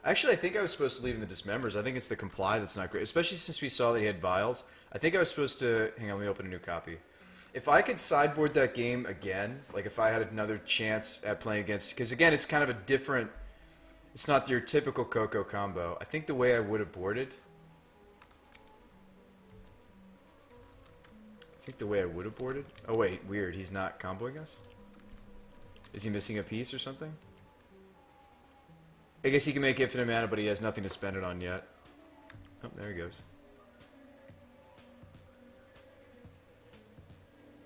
Actually, I think I was supposed to leave in the dismembers. I think it's the comply that's not great, especially since we saw that he had vials. I think I was supposed to... Hang on, let me open a new copy. If I could sideboard that game again, like if I had another chance at playing against... Because again, it's kind of a different... It's not your typical Coco combo. I think the way I would have boarded... Oh wait, weird. He's not comboing us? Is he missing a piece or something? I guess he can make infinite mana, but he has nothing to spend it on yet. Oh, there he goes.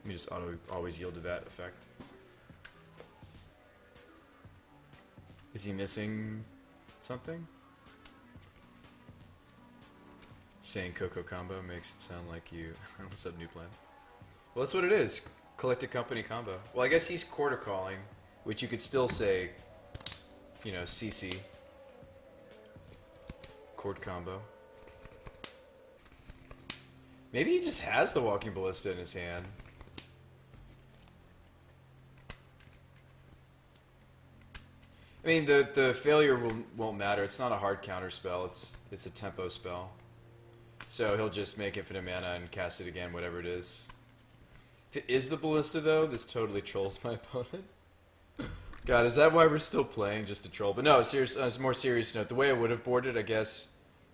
Let me just always yield to that effect. Is he missing something? Saying Coco combo makes it sound like you... What's up, new plan? Well, that's what it is. Collected company combo. Well, I guess he's quarter calling, which you could still say, you know, CC. Chord combo. Maybe he just has the Walking Ballista in his hand. I mean, the failure won't matter. It's not a hard counter spell. It's a tempo spell. So he'll just make infinite mana and cast it again, whatever it is. If it is the Ballista, though, this totally trolls my opponent. God, is that why we're still playing, just to troll? But no, serious, on a more serious note, the way I would have boarded, I guess,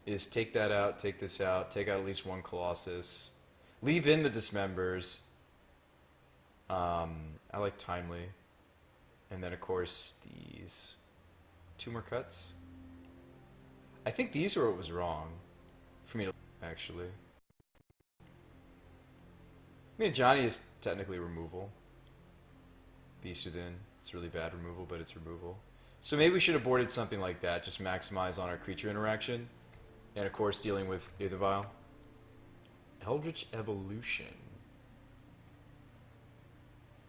is take that out, take this out, take out at least one Colossus, leave in the Dismembers. I like Timely. And then, of course, these two more cuts. I think these were what was wrong for me to... Actually. I mean, Johnny is technically removal. Beast Within. It's really bad removal, but it's removal. So maybe we should have boarded something like that. Just maximize on our creature interaction. And of course, dealing with Aether Vial. Eldritch Evolution.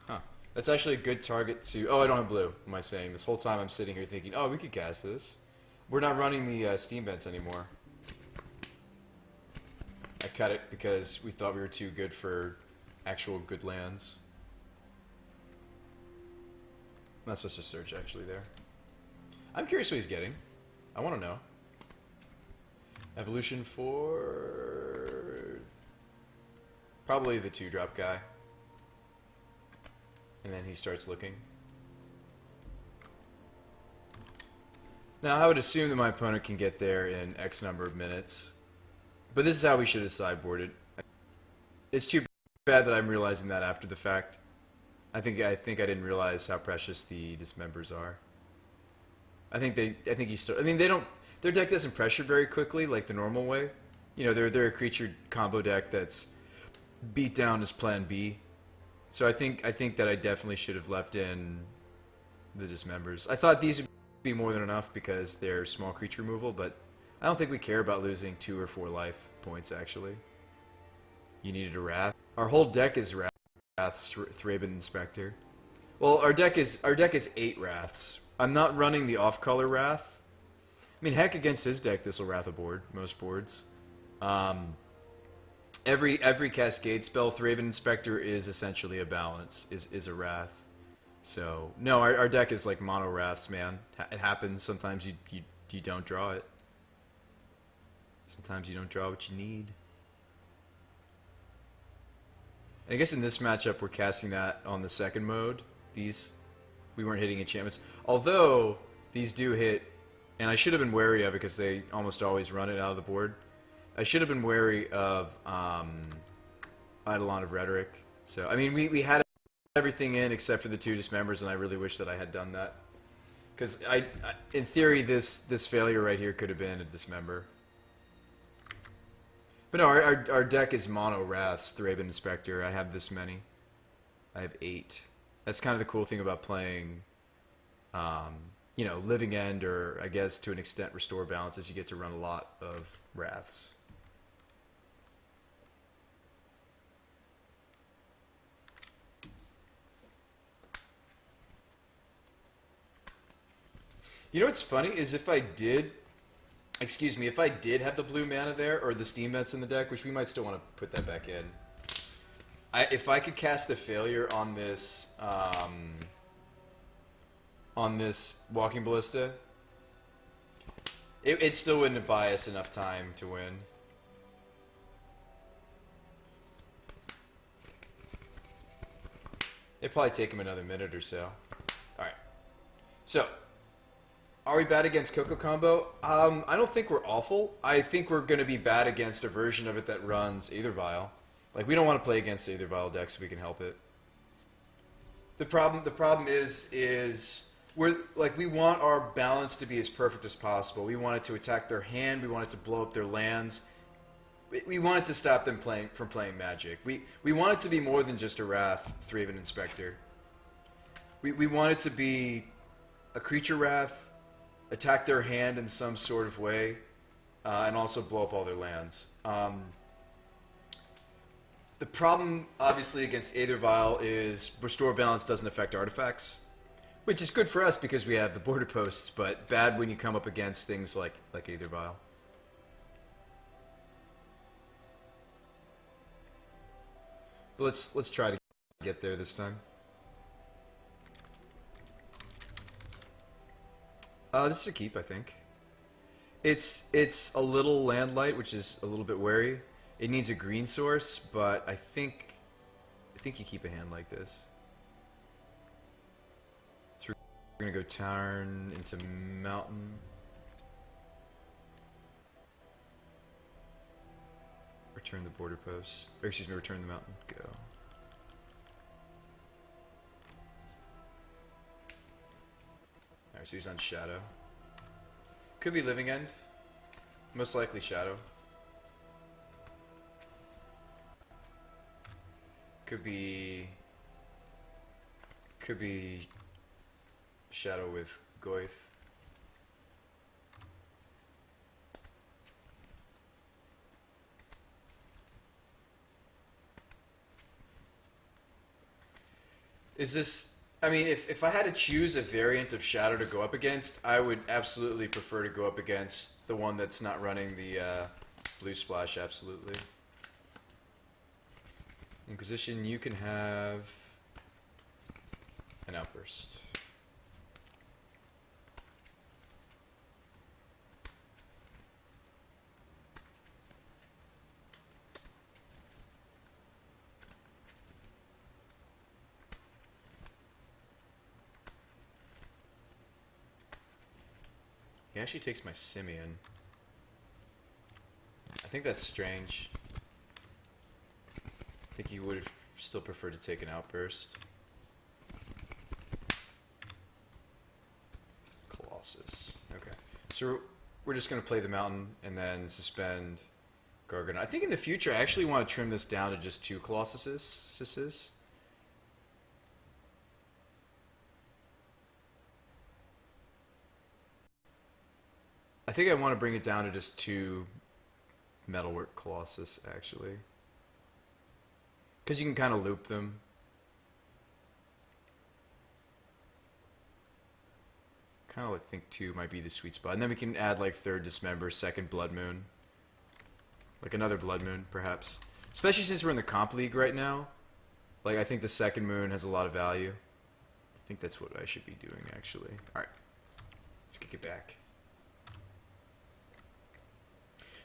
Huh. That's actually a good target to... Oh, I don't have blue. What am I saying? This whole time I'm sitting here thinking, oh, we could cast this. We're not running the Steam Vents anymore. I cut it because we thought we were too good for actual good lands. That's just a search actually there. I'm curious what he's getting. I want to know. Evolution for... Probably the 2-drop guy. And then he starts looking. Now I would assume that my opponent can get there in X number of minutes. But this is how we should have sideboarded. It's too bad that I'm realizing that after the fact. I think I didn't realize how precious the Dismembers are. I think he's still... I mean, they don't... Their deck doesn't pressure very quickly like the normal way. You know, they're a creature combo deck that's beat down as Plan B. So I think that I definitely should have left in the Dismembers. I thought these would be more than enough because they're small creature removal, but I don't think we care about losing 2 or 4 life points, actually. You needed a Wrath. Our whole deck is Wraths, Thraben Inspector. Well, our deck is 8 Wraths. I'm not running the off-color Wrath. I mean, heck, against his deck, this will Wrath a board, most boards. Every Cascade spell, Thraben Inspector is essentially a balance, is a Wrath. So, no, our deck is like mono Wraths, man. It happens. Sometimes you don't draw it. Sometimes you don't draw what you need. And I guess in this matchup, we're casting that on the second mode. These, we weren't hitting enchantments. Although, these do hit, and I should have been wary of it because they almost always run it out of the board. I should have been wary of Eidolon of Rhetoric. So, I mean, we had everything in except for the 2 Dismembers, and I really wish that I had done that. Because, in theory, this failure right here could have been a Dismember. But no, our deck is mono Wraths, Thraben Inspector. I have this many. I have 8. That's kind of the cool thing about playing, you know, Living End, or I guess to an extent Restore Balance, is you get to run a lot of Wraths. You know what's funny is if I did... Excuse me, if I did have the blue mana there, or the Steam Vents in the deck, which we might still want to put that back in. If I could cast a failure on this Walking Ballista, It still wouldn't buy us enough time to win. It'd probably take him another minute or so. Alright. So, are we bad against Coco Combo? I don't think we're awful. I think we're going to be bad against a version of it that runs Aether Vial. Like, we don't want to play against Aether Vial decks if we can help it. The problem is we want our balance to be as perfect as possible. We want it to attack their hand. We want it to blow up their lands. We want it to stop them from playing Magic. We want it to be more than just a Wrath, Thraven Inspector. We want it to be a creature Wrath, attack their hand in some sort of way, and also blow up all their lands. The problem, obviously, against Aether Vial is Restore Balance doesn't affect artifacts, which is good for us because we have the border posts, but bad when you come up against things like Aether Vial. But let's try to get there this time. This is a keep, I think. It's a little land light, which is a little bit wary. It needs a green source, but I think you keep a hand like this. So we're gonna go Tarn into Mountain. Return the border post. Or excuse me, return the mountain. Go. Alright, so he's on Shadow. Could be Living End. Most likely Shadow. Could be Shadow with Goyf. Is this... I mean, if I had to choose a variant of Shadow to go up against, I would absolutely prefer to go up against the one that's not running the blue splash, absolutely. Inquisition, you can have an Outburst. He actually takes my Simeon. I think that's strange. I think he would have still preferred to take an Outburst. Colossus. Okay. So we're just going to play the Mountain and then suspend Gargano. I think in the future I actually want to trim this down to just 2 Colossuses. I think I want to bring it down to just 2 Metalwork Colossus, actually. Because you can kind of loop them. Kind of think 2 might be the sweet spot. And then we can add like 3rd Dismember, 2nd Blood Moon. Like another Blood Moon, perhaps. Especially since we're in the Comp League right now. Like, I think the 2nd Moon has a lot of value. I think that's what I should be doing, actually. Alright. Let's kick it back.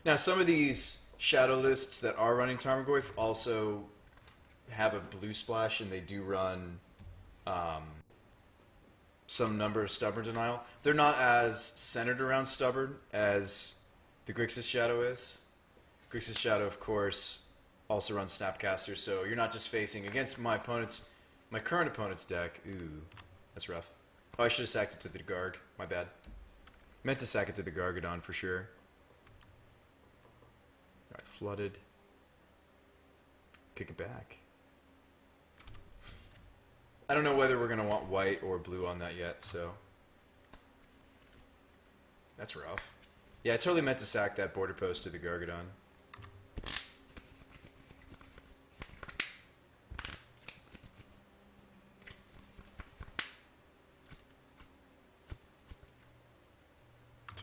Now, some of these Shadow lists that are running Tarmogoyf also have a blue splash, and they do run some number of Stubborn Denial. They're not as centered around Stubborn as the Grixis Shadow is. Grixis Shadow, of course, also runs Snapcaster, so you're not just facing against my current opponent's deck. Ooh, that's rough. Oh, I should have sacked it to the Garg. My bad. Meant to sack it to the Gargadon for sure. Alright, flooded. Kick it back. I don't know whether we're going to want white or blue on that yet, so... That's rough. Yeah, I totally meant to sack that border post to the Gargadon.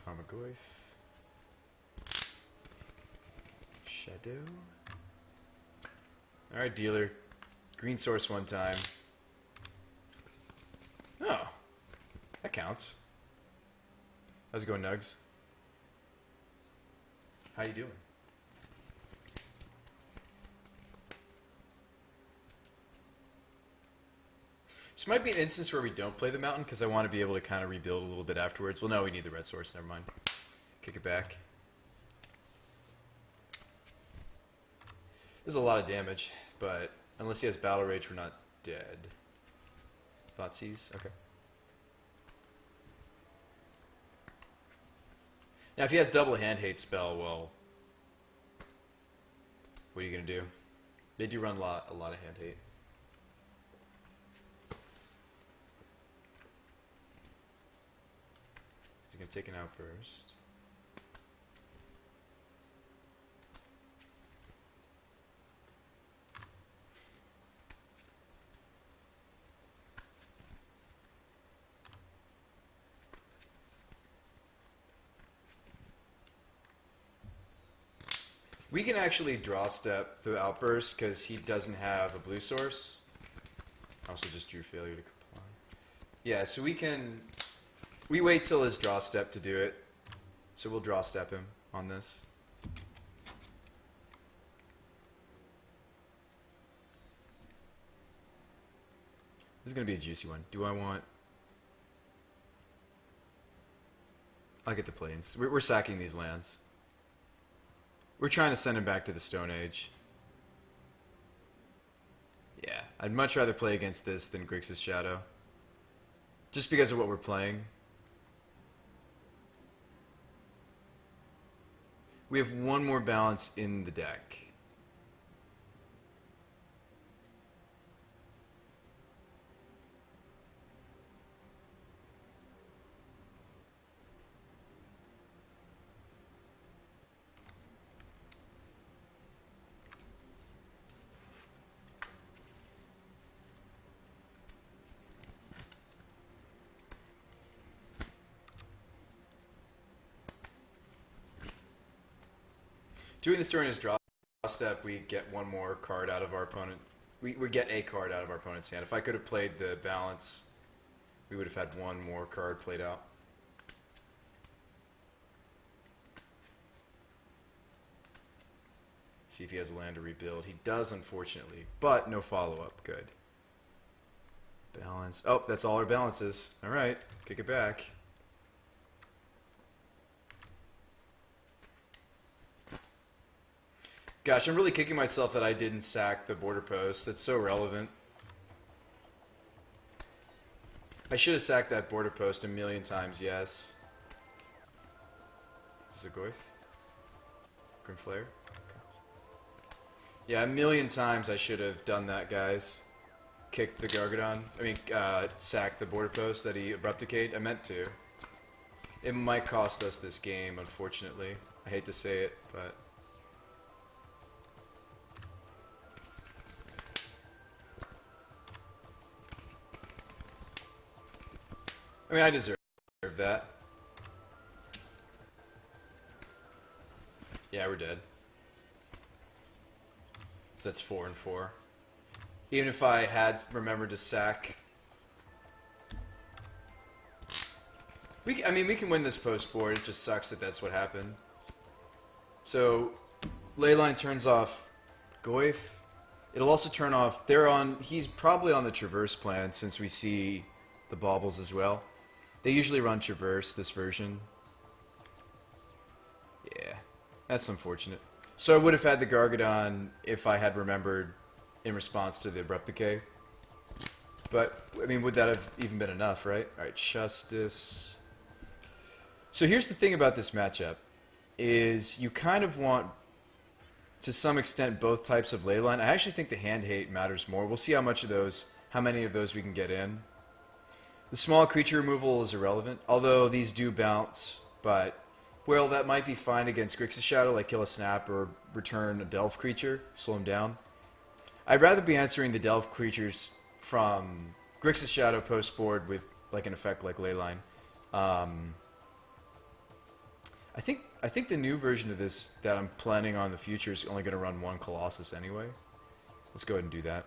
Tarmogoyf. Shadow. Alright, dealer. Green source one time. Oh. That counts. How's it going, Nugs? How you doing? This might be an instance where we don't play the mountain because I want to be able to kind of rebuild a little bit afterwards. Well, no, we need the red source. Never mind. Kick it back. There's a lot of damage, but unless he has Battle Rage, we're not dead. Thoughtseize? Okay. Now, if he has double hand hate spell, well, what are you going to do? They do run a lot of hand hate. He's going to take an outburst. We can actually draw step the outburst because he doesn't have a blue source. I also just drew failure to comply. Yeah, so we wait till his draw step to do it. So we'll draw step him on this. This is going to be a juicy one. Do I want... I'll get the plains. We're sacking these lands. We're trying to send him back to the Stone Age. Yeah, I'd much rather play against this than Grixis Shadow. Just because of what we're playing. We have one more balance in the deck. Doing this during his draw step, we get one more card out of our opponent. We get a card out of our opponent's hand. If I could have played the balance, we would have had one more card played out. See if he has a land to rebuild. He does, unfortunately, but no follow-up. Good. Balance. Oh, that's all our balances. All right, kick it back. Gosh, I'm really kicking myself that I didn't sack the border post. That's so relevant. I should have sacked that border post a million times, yes. Is this a Goyf? Grim Flare? Okay. Yeah, a million times I should have done that, guys. Kicked the Gargadon. I mean, sacked the border post that he Abrupticate. I meant to. It might cost us this game, unfortunately. I hate to say it, but... I mean, I deserve that. Yeah, we're dead. So that's 4 and 4. Even if I had remembered to sack... we can win this post board. It just sucks that that's what happened. So, Leyline turns off Goyf. It'll also turn off... he's probably on the Traverse plan since we see the baubles as well. They usually run Traverse, this version. Yeah, that's unfortunate. So I would have had the Gargadon if I had remembered in response to the Abrupt Decay. But, I mean, would that have even been enough, right? Alright, Justice. So here's the thing about this matchup, is you kind of want, to some extent, both types of Leyline. I actually think the hand hate matters more. We'll see how many of those we can get in. The small creature removal is irrelevant, although these do bounce, but, well, that might be fine against Grixis Shadow, like kill a Snap or return a Delve creature, slow him down. I'd rather be answering the Delve creatures from Grixis Shadow post board with like an effect like Leyline. I think the new version of this that I'm planning on in the future is only going to run one Colossus anyway. Let's go ahead and do that.